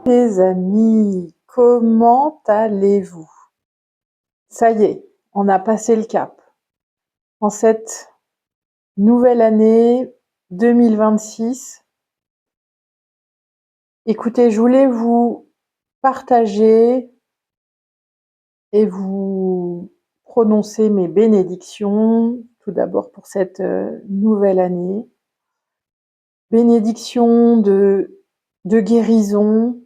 Les amis, comment allez-vous? Ça y est, on a passé le cap. En cette nouvelle année 2026, écoutez, je voulais vous partager et vous prononcer mes bénédictions, tout d'abord pour cette nouvelle année. Bénédictions de guérison,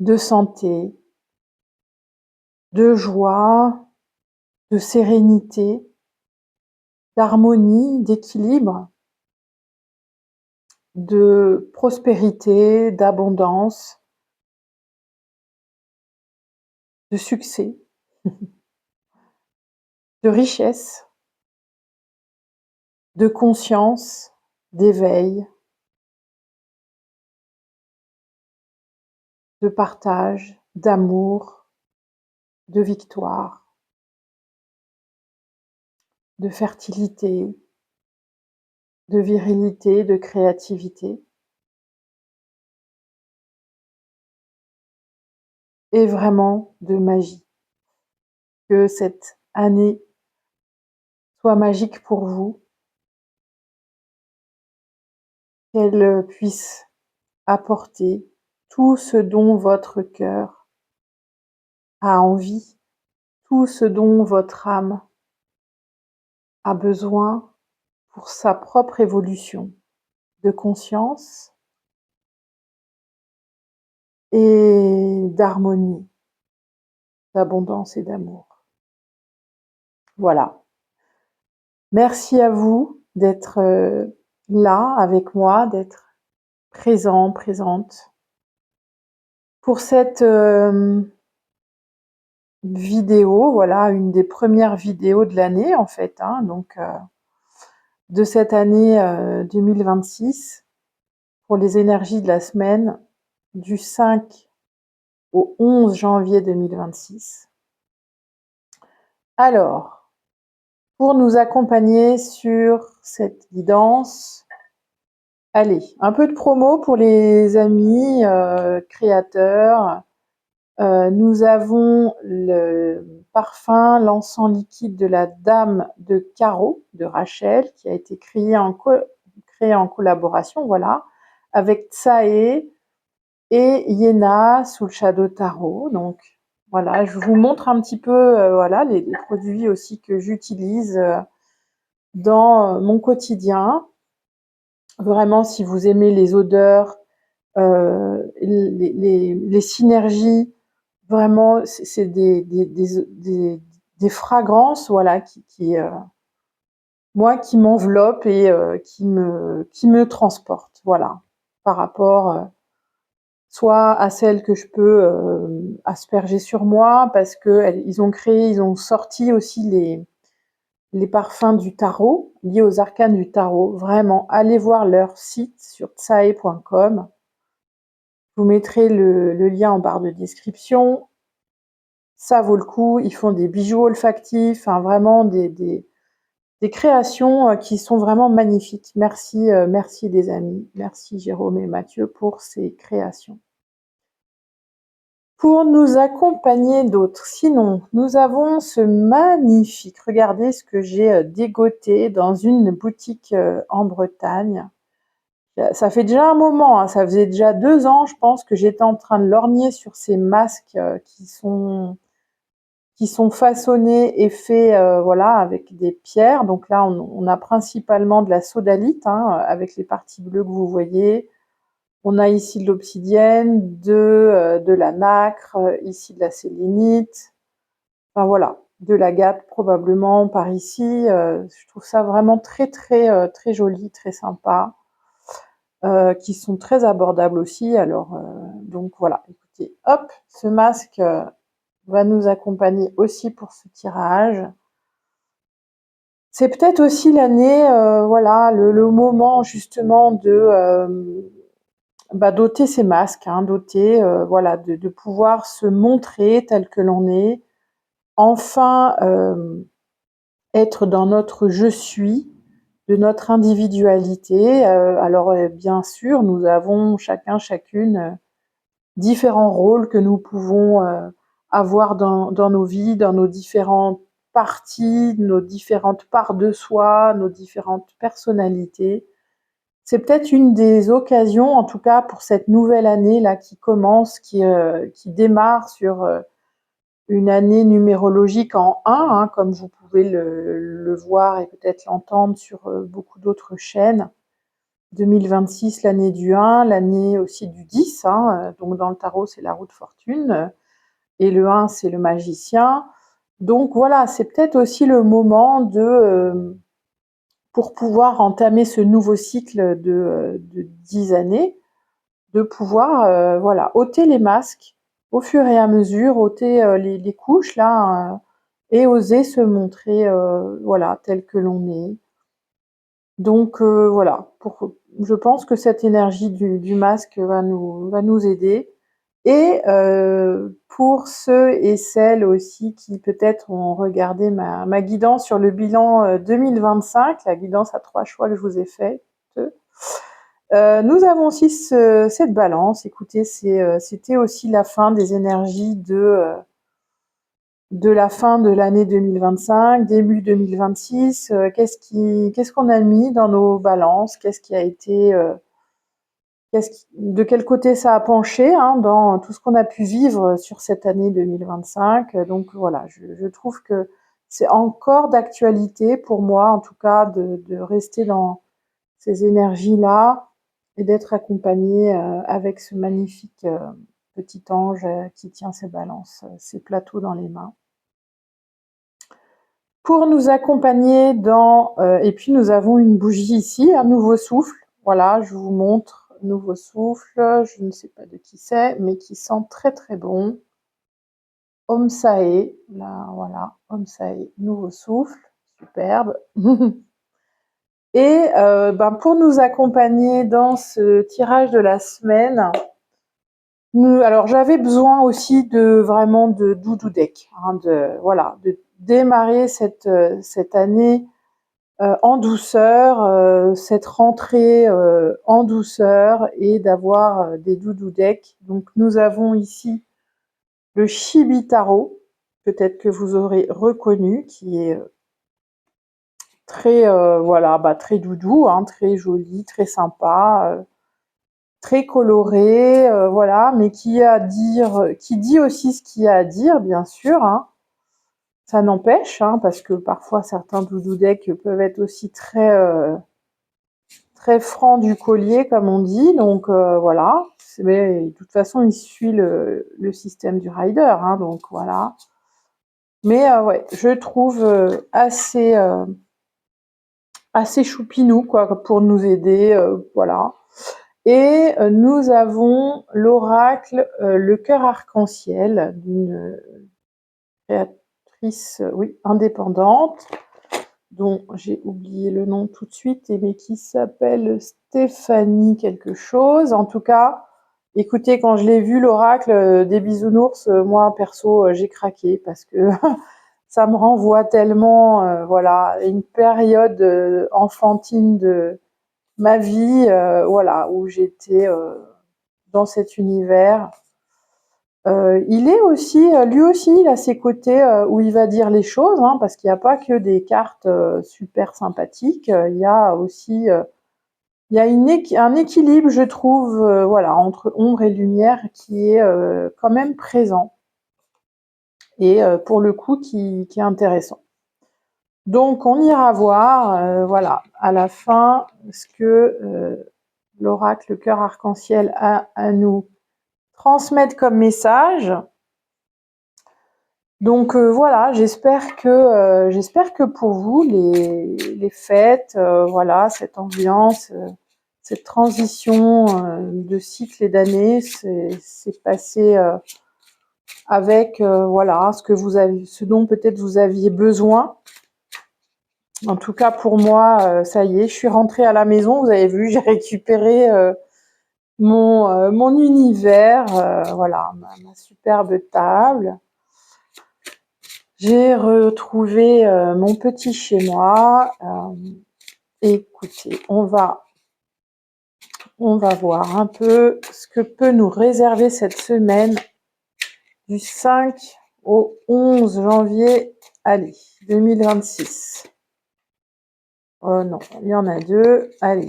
de santé, de joie, de sérénité, d'harmonie, d'équilibre, de prospérité, d'abondance, de succès, de richesse, de conscience, d'éveil, de partage, d'amour, de victoire, de fertilité, de virilité, de créativité, et vraiment de magie. Que cette année soit magique pour vous, qu'elle puisse apporter tout ce dont votre cœur a envie, tout ce dont votre âme a besoin pour sa propre évolution de conscience et d'harmonie, d'abondance et d'amour. Voilà. Merci à vous d'être là avec moi, d'être présent, présente pour cette vidéo. Voilà, une des premières vidéos de l'année en fait, hein, donc de cette année 2026 pour les énergies de la semaine du 5 au 11 janvier 2026. Alors, pour nous accompagner sur cette guidance, allez, un peu de promo pour les amis créateurs. Nous avons le parfum l'encens liquide de la Dame de Carreau de Rachel qui a été créé en collaboration, voilà, avec Tsae et Yéna sous le Shadow Tarot. Donc voilà, je vous montre un petit peu voilà, les produits aussi que j'utilise dans mon quotidien. Vraiment, si vous aimez les odeurs, les synergies, vraiment, c'est des fragrances, voilà, moi, qui m'enveloppent et qui me transportent, voilà, par rapport soit à celles que je peux asperger sur moi, parce que ils ont sorti aussi les parfums du tarot, liés aux arcanes du tarot. Vraiment, allez voir leur site sur tsae.com. Je vous mettrai le lien en barre de description. Ça vaut le coup. Ils font des bijoux olfactifs, hein, vraiment des créations qui sont vraiment magnifiques. Merci, merci les amis. Merci Jérôme et Mathieu pour ces créations. Pour nous accompagner d'autres, sinon, nous avons ce magnifique, regardez ce que j'ai dégoté dans une boutique en Bretagne. Ça fait déjà un moment, hein, ça faisait déjà 2 ans, je pense, que j'étais en train de lorgner sur ces masques qui sont façonnés et faits voilà, avec des pierres. Donc là, on a principalement de la sodalite, hein, avec les parties bleues que vous voyez. On a ici de l'obsidienne, de la nacre, ici de la sélénite. Enfin voilà, de l'agate probablement par ici. Je trouve ça vraiment très joli, très sympa. Qui sont très abordables aussi. Alors, donc voilà, écoutez, hop, ce masque va nous accompagner aussi pour ce tirage. C'est peut-être aussi l'année, voilà, le moment justement d'ôter ces masques, hein, d'ôter, voilà, de pouvoir se montrer tel que l'on est, enfin être dans notre je suis, de notre individualité. Alors bien sûr, nous avons chacun, chacune différents rôles que nous pouvons avoir dans nos vies, dans nos différentes parties, nos différentes parts de soi, nos différentes personnalités. C'est peut-être une des occasions, en tout cas pour cette nouvelle année là qui commence, qui démarre sur une année numérologique en 1, hein, comme vous pouvez le voir et peut-être l'entendre sur beaucoup d'autres chaînes. 2026, l'année du 1, l'année aussi du 10, hein, donc dans le tarot c'est la roue de fortune, et le 1 c'est le magicien. Donc voilà, c'est peut-être aussi le moment pour pouvoir entamer ce nouveau cycle de 10 années, de pouvoir voilà, ôter les masques au fur et à mesure, ôter les couches là, et oser se montrer voilà, tel que l'on est. Donc voilà, je pense que cette énergie du masque va nous aider. Et pour ceux et celles aussi qui peut-être ont regardé ma guidance sur le bilan 2025, la guidance à 3 choix que je vous ai faite, nous avons aussi cette balance. Écoutez, c'était aussi la fin des énergies de la fin de l'année 2025, début 2026. Qu'est-ce qu'on a mis dans nos balances? Qu'est-ce qui a été de quel côté ça a penché, hein, dans tout ce qu'on a pu vivre sur cette année 2025. Donc voilà, je trouve que c'est encore d'actualité pour moi, en tout cas, de rester dans ces énergies-là et d'être accompagnée avec ce magnifique petit ange qui tient ses balances, ses plateaux dans les mains. Pour nous accompagner et puis nous avons une bougie ici, un nouveau souffle. Voilà, je vous montre, nouveau souffle, je ne sais pas de qui c'est, mais qui sent très très bon. Om Sae, là, voilà, Om Sae, nouveau souffle, superbe. Et pour nous accompagner dans ce tirage de la semaine, alors j'avais besoin aussi vraiment de doudou deck, hein, de démarrer cette année en douceur, cette rentrée en douceur et d'avoir des doudou decks. Donc nous avons ici le Shibitaro, peut-être que vous aurez reconnu, qui est très très doudou, hein, très joli, très sympa, très coloré, voilà, mais qui dit aussi ce qu'il y a à dire, bien sûr, hein. Ça n'empêche, hein, parce que parfois certains doudou decks peuvent être aussi très franc du collier, comme on dit. Donc voilà. Mais de toute façon, il suit le système du rider, hein, donc voilà. Mais ouais, je trouve assez choupinou, quoi, pour nous aider, voilà. Et nous avons l'oracle, le cœur arc-en-ciel, d'une créatrice, oui, indépendante, dont j'ai oublié le nom tout de suite, mais qui s'appelle Stéphanie quelque chose. En tout cas, écoutez, quand je l'ai vu, l'oracle des bisounours, moi, perso, j'ai craqué parce que ça me renvoie tellement, voilà, à une période enfantine de ma vie, voilà, où j'étais dans cet univers. Il est aussi, lui aussi, il a ses côtés où il va dire les choses, hein, parce qu'il n'y a pas que des cartes super sympathiques. Il y a aussi, il y a un équilibre, je trouve, voilà, entre ombre et lumière qui est quand même présent et pour le coup qui est intéressant. Donc on ira voir, voilà, à la fin ce que l'oracle cœur arc-en-ciel a à nous transmettre comme message. Donc voilà, j'espère que pour vous les fêtes, voilà, cette ambiance, cette transition de cycle et d'année, c'est passé avec voilà ce dont peut-être vous aviez besoin. En tout cas pour moi, ça y est, je suis rentrée à la maison. Vous avez vu, j'ai récupéré mon univers, voilà, ma superbe table. J'ai retrouvé mon petit chez moi. Écoutez, on va On va voir un peu ce que peut nous réserver cette semaine du 5 au 11 janvier, allez, 2026. Oh non, il y en a deux, allez.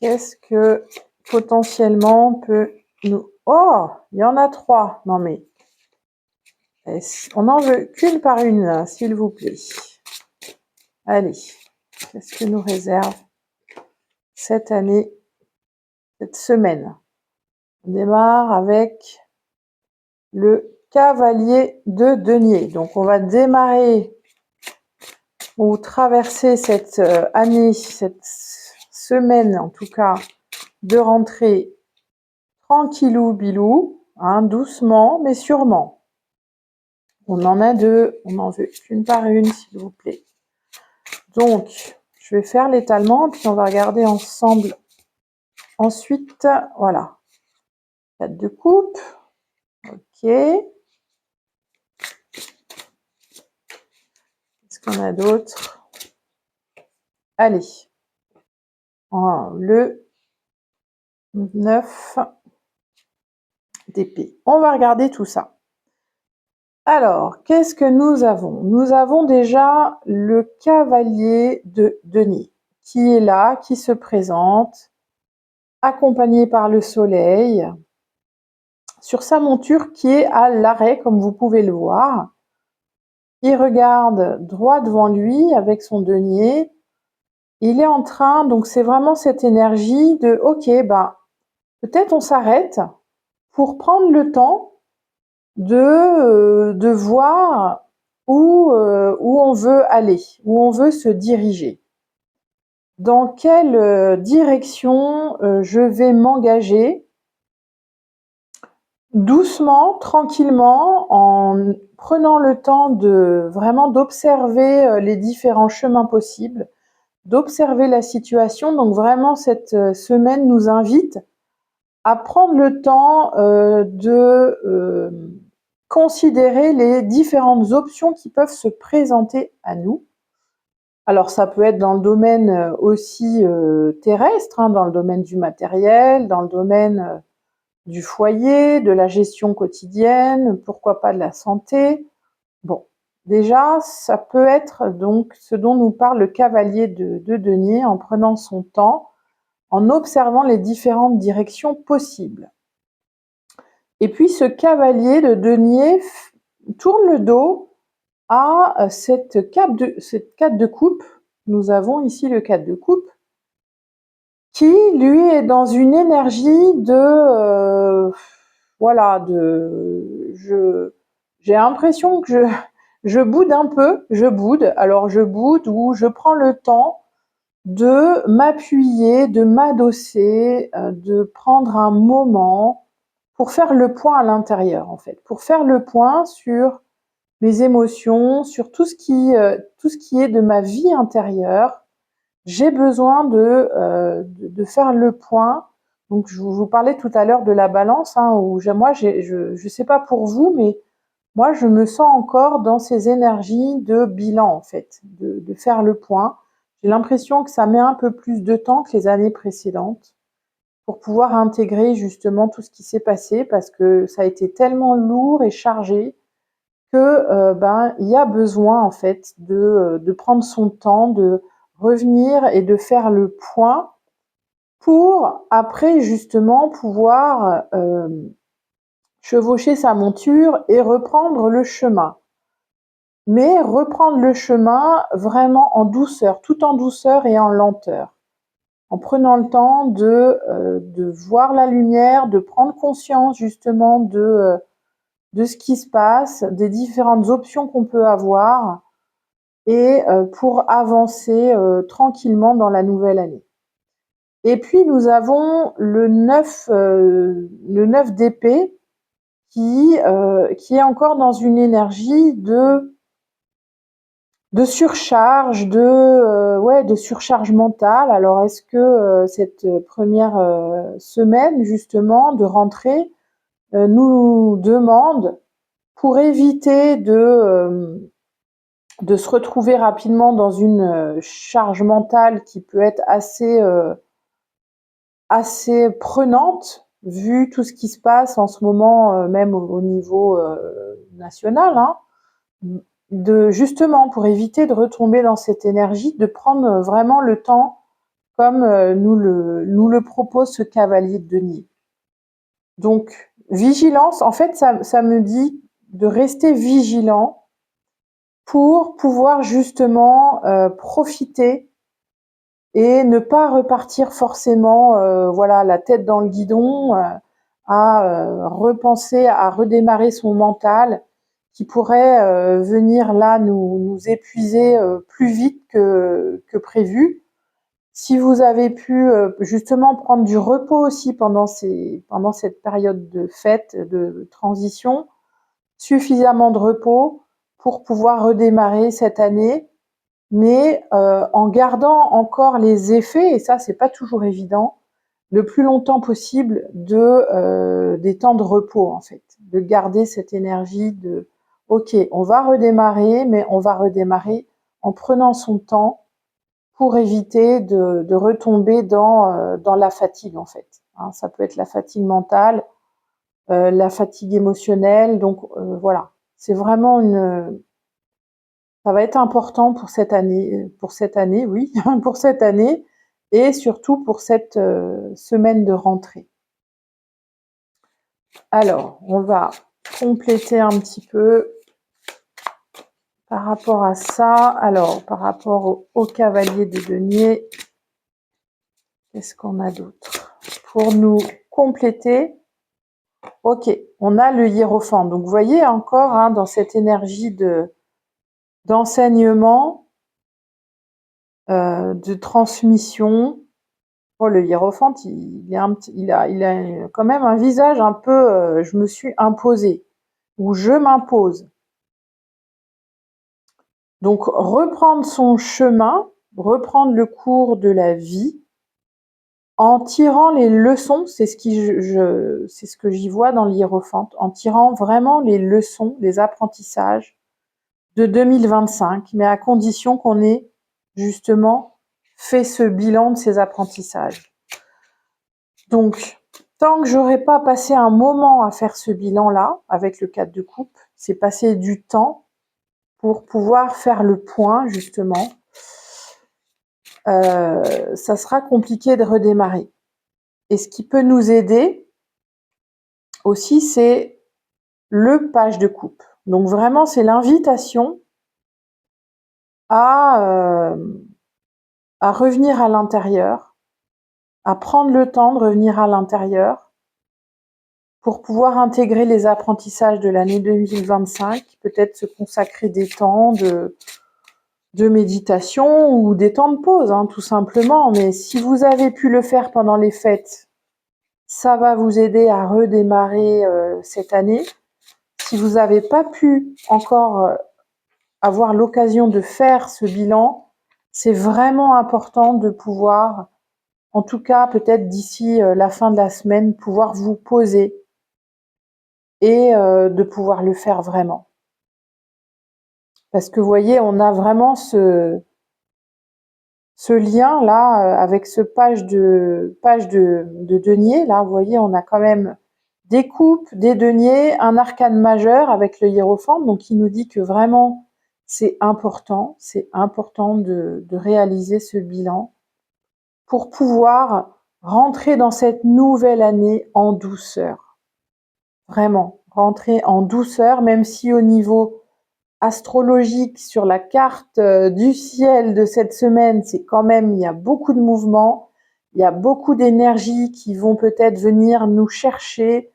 Qu'est-ce que potentiellement peut nous... Oh, il y en a trois. Non mais, on n'en veut qu'une par une, s'il vous plaît. Allez, qu'est-ce que nous réserve cette année, cette semaine? On démarre avec le cavalier de denier. Donc on va démarrer ou traverser cette année, cette semaine en tout cas, de rentrée tranquillou bilou, hein, doucement mais sûrement. On en a deux, on en veut une par une, s'il vous plaît. Donc, je vais faire l'étalement, puis on va regarder ensemble ensuite. Voilà. 4 de coupe. Ok. Qu'est-ce qu'on a d'autre? Allez. Le 9 d'épée. On va regarder tout ça. Alors, qu'est-ce que nous avons? Nous avons déjà le cavalier de denier qui est là, qui se présente, accompagné par le soleil, sur sa monture qui est à l'arrêt, comme vous pouvez le voir. Il regarde droit devant lui avec son denier. Il est en train, donc c'est vraiment cette énergie de « Ok, ben, peut-être on s'arrête pour prendre le temps de voir où on veut aller, où on veut se diriger. Dans quelle direction je vais m'engager doucement, tranquillement, en prenant le temps de vraiment d'observer les différents chemins possibles, d'observer la situation. Donc vraiment, cette semaine nous invite à prendre le temps de considérer les différentes options qui peuvent se présenter à nous. Alors ça peut être dans le domaine aussi terrestre, hein, dans le domaine du matériel, dans le domaine du foyer, de la gestion quotidienne, pourquoi pas de la santé. Bon, déjà, ça peut être donc ce dont nous parle le cavalier de denier en prenant son temps, en observant les différentes directions possibles. Et puis ce cavalier de denier tourne le dos à cette 4 de coupe. Nous avons ici le 4 de coupe qui, lui, est dans une énergie de... voilà, j'ai l'impression que je boude un peu, alors je boude ou je prends le temps de m'appuyer, de m'adosser, de prendre un moment pour faire le point à l'intérieur, en fait, pour faire le point sur mes émotions, sur tout ce qui est de ma vie intérieure. J'ai besoin de faire le point. Donc, je vous parlais tout à l'heure de la balance, hein, où je sais pas pour vous, mais moi, je me sens encore dans ces énergies de bilan, en fait, de faire le point. J'ai l'impression que ça met un peu plus de temps que les années précédentes pour pouvoir intégrer justement tout ce qui s'est passé, parce que ça a été tellement lourd et chargé que il y a besoin en fait de prendre son temps, de revenir et de faire le point pour après justement pouvoir chevaucher sa monture et reprendre le chemin. Mais reprendre le chemin vraiment en douceur, tout en douceur et en lenteur, en prenant le temps de voir la lumière, de prendre conscience justement de ce qui se passe, des différentes options qu'on peut avoir et pour avancer tranquillement dans la nouvelle année. Et puis nous avons le 9 d'épée qui est encore dans une énergie de surcharge, de surcharge mentale. Alors est-ce que cette première semaine justement de rentrée nous demande, pour éviter de se retrouver rapidement dans une charge mentale qui peut être assez prenante, vu tout ce qui se passe en ce moment, même au niveau national, hein, de justement pour éviter de retomber dans cette énergie, de prendre vraiment le temps comme nous le propose ce cavalier de denier. Donc, vigilance, en fait, ça me dit de rester vigilant pour pouvoir justement profiter et ne pas repartir forcément voilà, la tête dans le guidon, à repenser, à redémarrer son mental qui pourrait venir là nous épuiser plus vite que prévu. Si vous avez pu justement prendre du repos aussi pendant cette période de fête, de transition, suffisamment de repos pour pouvoir redémarrer cette année, mais en gardant encore les effets, et ça c'est pas toujours évident, le plus longtemps possible des temps de repos en fait, de garder cette énergie de ok, on va redémarrer, mais on va redémarrer en prenant son temps pour éviter de retomber dans la fatigue en fait. Hein, ça peut être la fatigue mentale, la fatigue émotionnelle, donc voilà, c'est vraiment ça va être important pour cette année, oui, pour cette année, et surtout pour cette semaine de rentrée. Alors, on va compléter un petit peu par rapport à ça. Alors, par rapport au cavalier de denier, qu'est-ce qu'on a d'autre pour nous compléter? Ok, on a le hiérophant. Donc, vous voyez encore hein, dans cette énergie d'enseignement, de transmission. Oh, le hiérophante, il a quand même un visage un peu je me suis imposé ou je m'impose. Donc, reprendre son chemin, reprendre le cours de la vie en tirant les leçons, c'est ce que j'y vois dans le hiérophante, en tirant vraiment les leçons, les apprentissages de 2025, mais à condition qu'on ait justement fait ce bilan de ces apprentissages. Donc, tant que j'aurai pas passé un moment à faire ce bilan-là, avec le 4 de coupe, c'est passer du temps pour pouvoir faire le point, justement, ça sera compliqué de redémarrer. Et ce qui peut nous aider aussi, c'est le page de coupe. Donc vraiment, c'est l'invitation à revenir à l'intérieur, à prendre le temps de revenir à l'intérieur pour pouvoir intégrer les apprentissages de l'année 2025, peut-être se consacrer des temps de méditation ou des temps de pause, hein, tout simplement. Mais si vous avez pu le faire pendant les fêtes, ça va vous aider à redémarrer cette année. Si vous n'avez pas pu encore avoir l'occasion de faire ce bilan, c'est vraiment important de pouvoir, en tout cas peut-être d'ici la fin de la semaine, pouvoir vous poser et de pouvoir le faire vraiment. Parce que vous voyez, on a vraiment ce lien là avec ce page de denier. Là, vous voyez, on a quand même des coupes, des deniers, un arcane majeur avec le hiérophant, donc qui nous dit que vraiment c'est important de réaliser ce bilan pour pouvoir rentrer dans cette nouvelle année en douceur. Vraiment, rentrer en douceur, même si au niveau astrologique sur la carte du ciel de cette semaine, c'est quand même, il y a beaucoup de mouvements, il y a beaucoup d'énergies qui vont peut-être venir nous chercher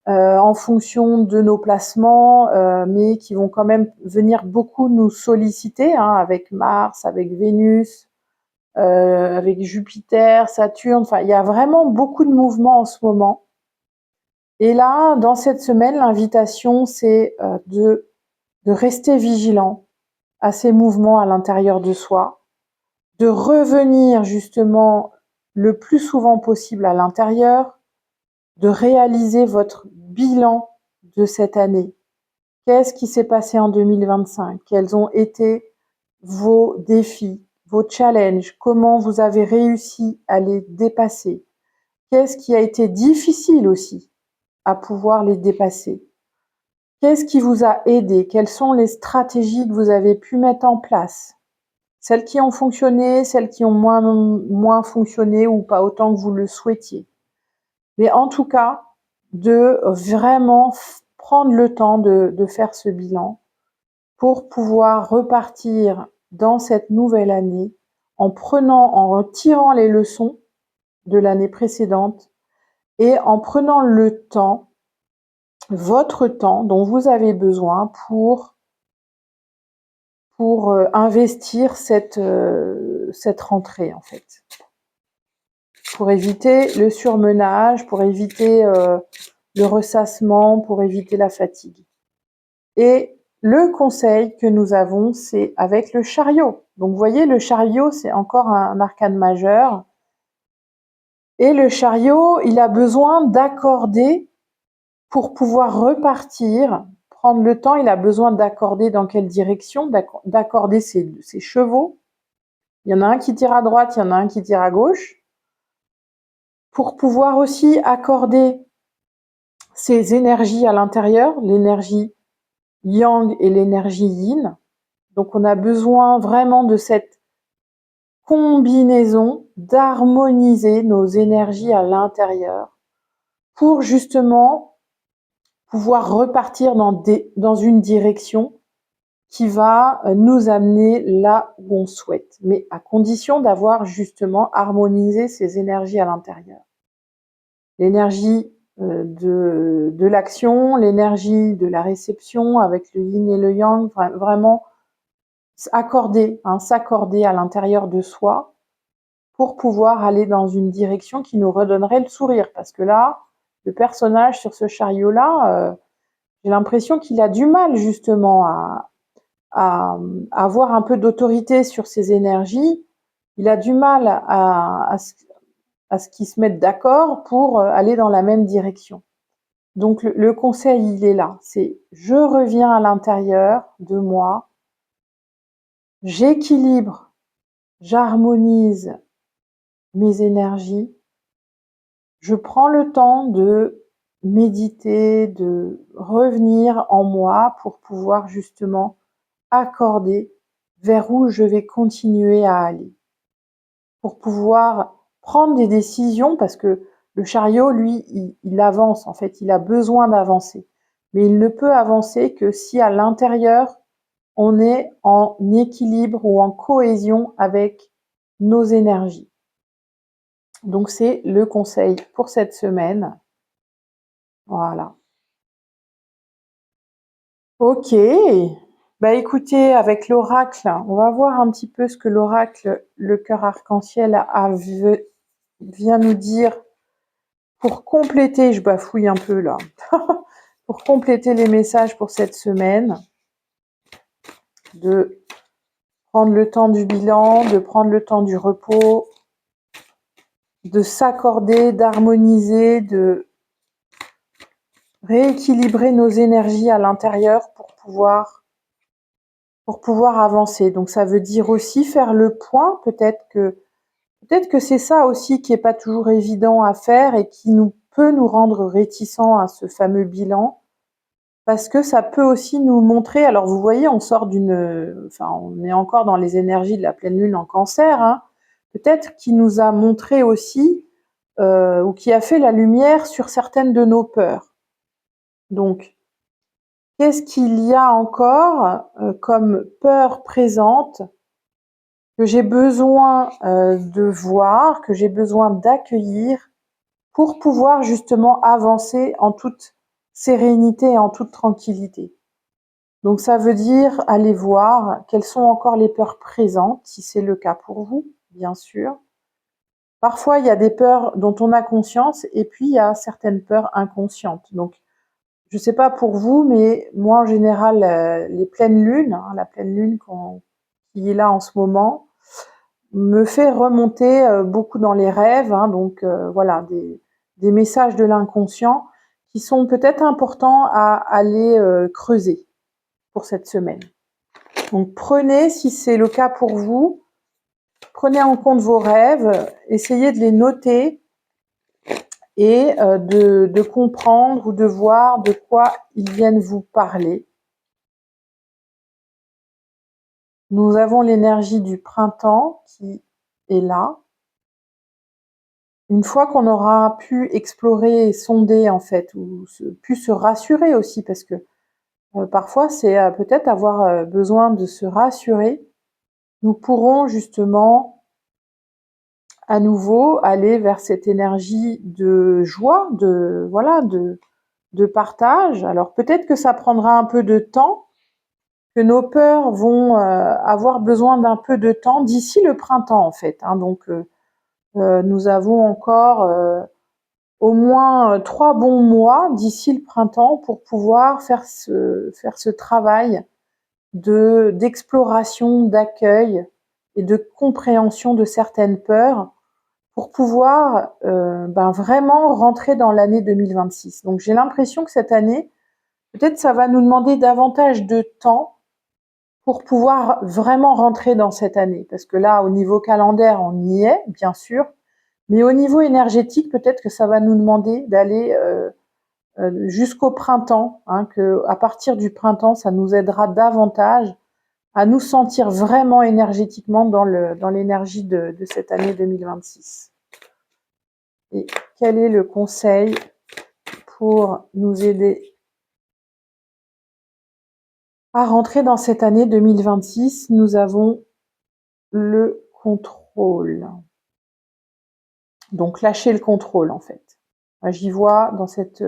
en fonction de nos placements, mais qui vont quand même venir beaucoup nous solliciter, hein, avec Mars, avec Vénus, avec Jupiter, Saturne, enfin il y a vraiment beaucoup de mouvements en ce moment. Et là, dans cette semaine, l'invitation, c'est de rester vigilant à ces mouvements à l'intérieur de soi, de revenir justement le plus souvent possible à l'intérieur, de réaliser votre bilan de cette année Qu'est-ce qui s'est passé en 2025? Quels ont été vos défis, vos challenges? Comment vous avez réussi à les dépasser? Qu'est-ce qui a été difficile aussi à pouvoir les dépasser? Qu'est-ce qui vous a aidé? Quelles sont les stratégies que vous avez pu mettre en place? Celles qui ont fonctionné, celles qui ont moins fonctionné ou pas autant que vous le souhaitiez. Mais en tout cas, de vraiment prendre le temps de faire ce bilan pour pouvoir repartir dans cette nouvelle année en tirant les leçons de l'année précédente et en prenant le temps, votre temps dont vous avez besoin pour investir cette rentrée en fait. Pour éviter le surmenage, pour éviter le ressassement, pour éviter la fatigue. Et le conseil que nous avons, c'est avec le chariot. Donc vous voyez, le chariot, c'est encore un arcane majeur. Et le chariot, il a besoin d'accorder pour pouvoir repartir, prendre le temps, il a besoin d'accorder dans quelle direction, d'accorder ses chevaux. Il y en a un qui tire à droite, il y en a un qui tire à gauche. Pour pouvoir aussi accorder ses énergies à l'intérieur, l'énergie yang et l'énergie yin. Donc on a besoin vraiment de cette combinaison, d'harmoniser nos énergies à l'intérieur pour justement pouvoir repartir dans une direction qui va nous amener là où on souhaite, mais à condition d'avoir justement harmonisé ces énergies à l'intérieur. L'énergie de l'action, l'énergie de la réception avec le yin et le yang, vraiment s'accorder à l'intérieur de soi pour pouvoir aller dans une direction qui nous redonnerait le sourire. Parce que là, le personnage sur ce chariot-là, j'ai l'impression qu'il a du mal justement à avoir un peu d'autorité sur ses énergies. Il a du mal à ce qu'ils se mettent d'accord pour aller dans la même direction. Donc le conseil, il est là. C'est je reviens à l'intérieur de moi, j'équilibre, j'harmonise mes énergies, je prends le temps de méditer, de revenir en moi pour pouvoir justement accorder vers où je vais continuer à aller. Pour pouvoir prendre des décisions, parce que le chariot, lui, il avance, en fait, il a besoin d'avancer. Mais il ne peut avancer que si à l'intérieur, on est en équilibre ou en cohésion avec nos énergies. Donc c'est le conseil pour cette semaine. Voilà. Ok. Bah écoutez, avec l'oracle, on va voir un petit peu ce que l'oracle, le cœur arc-en-ciel, vient nous dire pour compléter, je bafouille un peu là, pour compléter les messages pour cette semaine, de prendre le temps du bilan, de prendre le temps du repos, de s'accorder, d'harmoniser, de rééquilibrer nos énergies à l'intérieur pour pouvoir avancer. Donc ça veut dire aussi faire le point, peut-être que c'est ça aussi qui est pas toujours évident à faire et qui peut nous rendre réticents à ce fameux bilan, parce que ça peut aussi nous montrer. Alors vous voyez, on est encore dans les énergies de la pleine lune en Cancer, hein, peut-être qui nous a montré aussi ou qui a fait la lumière sur certaines de nos peurs. Donc qu'est-ce qu'il y a encore comme peur présente que j'ai besoin de voir, que j'ai besoin d'accueillir pour pouvoir justement avancer en toute sérénité et en toute tranquillité. Donc ça veut dire aller voir quelles sont encore les peurs présentes, si c'est le cas pour vous, bien sûr. Parfois, il y a des peurs dont on a conscience et puis il y a certaines peurs inconscientes. Donc, je ne sais pas pour vous, mais moi, en général, les pleines lunes, la pleine lune qui est là en ce moment, me fait remonter beaucoup dans les rêves. Donc, voilà, des messages de l'inconscient qui sont peut-être importants à aller creuser. pour cette semaine. Donc prenez, si c'est le cas pour vous, prenez en compte vos rêves, essayez de les noter et de comprendre ou de voir de quoi ils viennent vous parler. Nous avons l'énergie du printemps qui est là. Une fois qu'on aura pu explorer et sonder en fait, ou pu se rassurer aussi, parce que parfois c'est peut-être avoir besoin de se rassurer, nous pourrons justement à nouveau aller vers cette énergie de joie, de partage. Alors peut-être que ça prendra un peu de temps, que nos peurs vont avoir besoin d'un peu de temps d'ici le printemps en fait. Donc nous avons encore au moins 3 bons mois d'ici le printemps pour pouvoir faire ce travail d'exploration, d'accueil et de compréhension de certaines peurs pour pouvoir vraiment rentrer dans l'année 2026. Donc j'ai l'impression que cette année, peut-être ça va nous demander davantage de temps pour pouvoir vraiment rentrer dans cette année. Parce que là, au niveau calendaire, on y est, bien sûr. Mais au niveau énergétique, peut-être que ça va nous demander d'aller jusqu'au printemps, que à partir du printemps, ça nous aidera davantage à nous sentir vraiment énergétiquement dans l'énergie de cette année 2026. Et quel est le conseil pour nous aider à rentrer dans cette année 2026? Nous avons le contrôle. Donc lâcher le contrôle en fait. J'y vois dans cette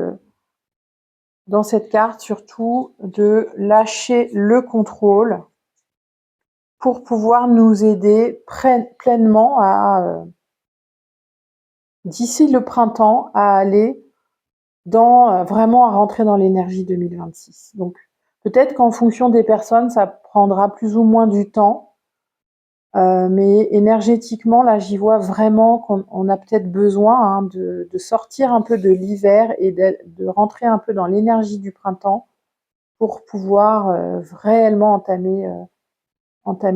carte surtout de lâcher le contrôle pour pouvoir nous aider pleinement d'ici le printemps, à aller vraiment à rentrer dans l'énergie 2026. Donc peut-être qu'en fonction des personnes, ça prendra plus ou moins du temps. Mais énergétiquement, là, j'y vois vraiment qu'on a peut-être besoin de sortir un peu de l'hiver et de rentrer un peu dans l'énergie du printemps pour pouvoir réellement entamer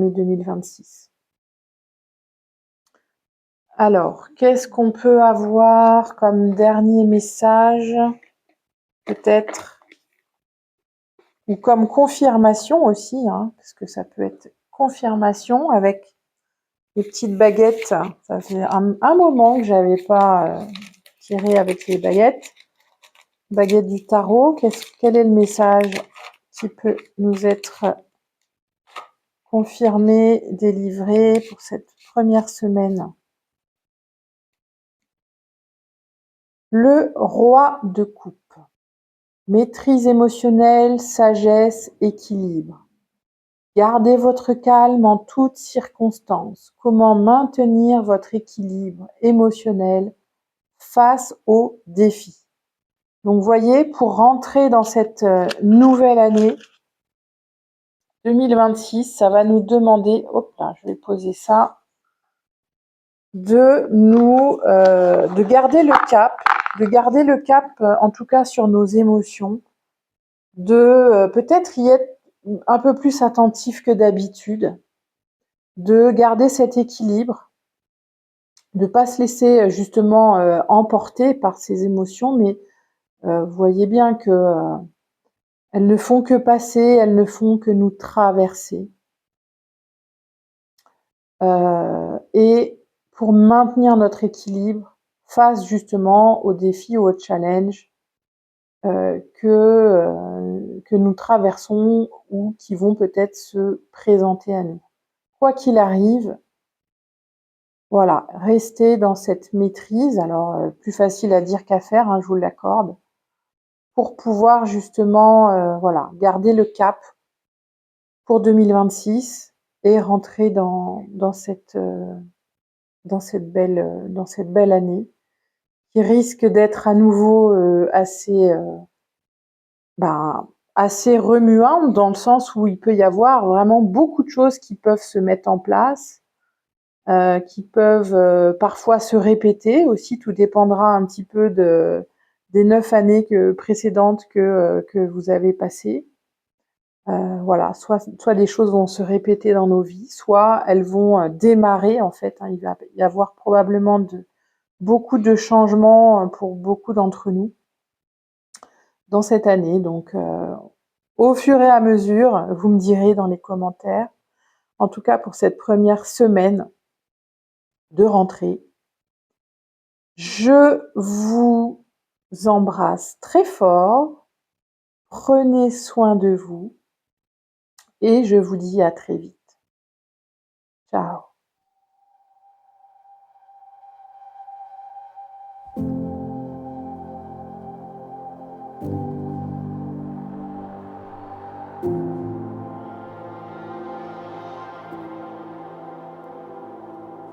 2026. Alors, qu'est-ce qu'on peut avoir comme dernier message? Peut-être, ou comme confirmation aussi, parce que ça peut être confirmation avec les petites baguettes. Ça fait un moment que j'avais pas tiré avec les baguettes. Baguette du tarot, quel est le message qui peut nous être confirmé, délivré pour cette première semaine? Le roi de coupe. Maîtrise émotionnelle, sagesse, équilibre. Gardez votre calme en toutes circonstances. Comment maintenir votre équilibre émotionnel face aux défis? Donc, vous voyez, pour rentrer dans cette nouvelle année 2026, ça va nous demander, hop là, je vais poser ça, de garder le cap, en tout cas sur nos émotions, de peut-être y être un peu plus attentif que d'habitude, de garder cet équilibre, de pas se laisser justement emporter par ces émotions, mais vous voyez bien que elles ne font que passer, elles ne font que nous traverser. Et pour maintenir notre équilibre face justement aux défis ou aux challenges que nous traversons ou qui vont peut-être se présenter à nous. Quoi qu'il arrive, voilà, restez dans cette maîtrise. Alors, plus facile à dire qu'à faire, je vous l'accorde, pour pouvoir justement, garder le cap pour 2026 et rentrer dans cette belle année qui risque d'être à nouveau assez remuante, dans le sens où il peut y avoir vraiment beaucoup de choses qui peuvent se mettre en place, qui peuvent parfois se répéter aussi. Tout dépendra un petit peu des 9 années précédentes que vous avez passées. Voilà, soit des choses vont se répéter dans nos vies, soit elles vont démarrer en fait, hein. Il va y avoir probablement beaucoup de changements pour beaucoup d'entre nous dans cette année. Donc, au fur et à mesure, vous me direz dans les commentaires. En tout cas, pour cette première semaine de rentrée, je vous embrasse très fort. Prenez soin de vous et je vous dis à très vite.